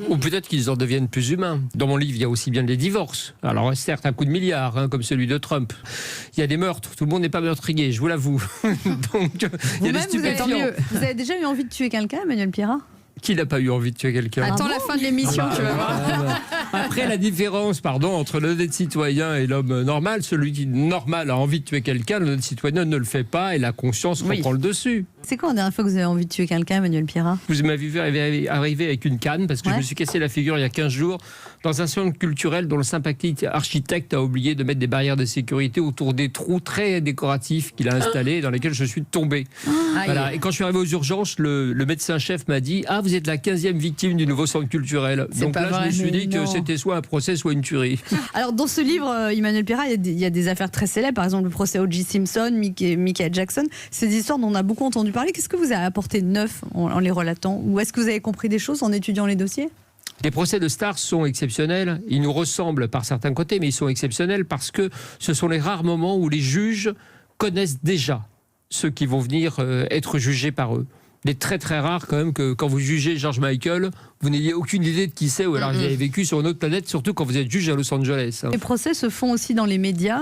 Ou peut-être qu'ils en deviennent plus humains. Dans mon livre, il y a aussi bien des divorces. Alors certes, un coup de milliard, comme celui de Trump. Il y a des meurtres. Tout le monde n'est pas meurtrier, je vous l'avoue. Donc, il y a des stupéfiants. Vous avez déjà eu envie de tuer quelqu'un, Emmanuel Pierrat? Qui n'a pas eu envie de tuer quelqu'un? Attends la fin de l'émission, tu vas voir. Après, la différence, entre l'honnête citoyen et l'homme normal, celui qui normal a envie de tuer quelqu'un, l'honnête citoyen ne le fait pas et la conscience reprend le dessus. C'est quand la dernière fois que vous avez envie de tuer quelqu'un, Emmanuel Pierrat? Vous m'avez vu arriver avec une canne parce que je me suis cassé la figure il y a 15 jours dans un centre culturel dont le sympathique architecte a oublié de mettre des barrières de sécurité autour des trous très décoratifs qu'il a installés dans lesquels je suis tombé. Voilà. Et quand je suis arrivé aux urgences, le médecin-chef m'a dit « Ah, vous êtes la 15e victime du nouveau centre culturel ». Donc là, je me suis dit que c'était soit un procès, soit une tuerie. Alors, dans ce livre, Emmanuel Pierrat, il y a des affaires très célèbres. Par exemple, le procès O.J. Simpson, Michael Jackson. Ces histoires dont on a beaucoup entendu parler. Qu'est-ce que vous avez apporté de neuf en les relatant? Ou est-ce que vous avez compris des choses en étudiant les dossiers? Les procès de stars sont exceptionnels. Ils nous ressemblent par certains côtés, mais ils sont exceptionnels parce que ce sont les rares moments où les juges connaissent déjà ceux qui vont venir être jugés par eux. Il est très très rare quand même que quand vous jugez George Michael, vous n'ayez aucune idée de qui c'est ou alors vous avez vécu sur une autre planète, surtout quand vous êtes juge à Los Angeles. Les procès se font aussi dans les médias,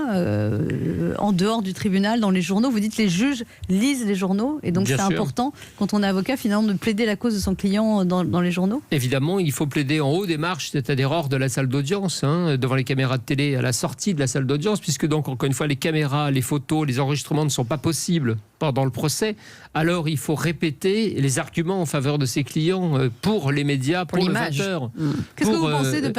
en dehors du tribunal, dans les journaux. Vous dites que les juges lisent les journaux et donc c'est important quand on est avocat finalement de plaider la cause de son client dans les journaux. Évidemment, il faut plaider en haut des marches, c'est-à-dire hors de la salle d'audience, devant les caméras de télé, à la sortie de la salle d'audience, puisque donc encore une fois les caméras, les photos, les enregistrements ne sont pas possibles pendant le procès. Alors il faut répéter les arguments en faveur de ses clients pour les médias, pour le 20h. Qu'est-ce que vous pensez de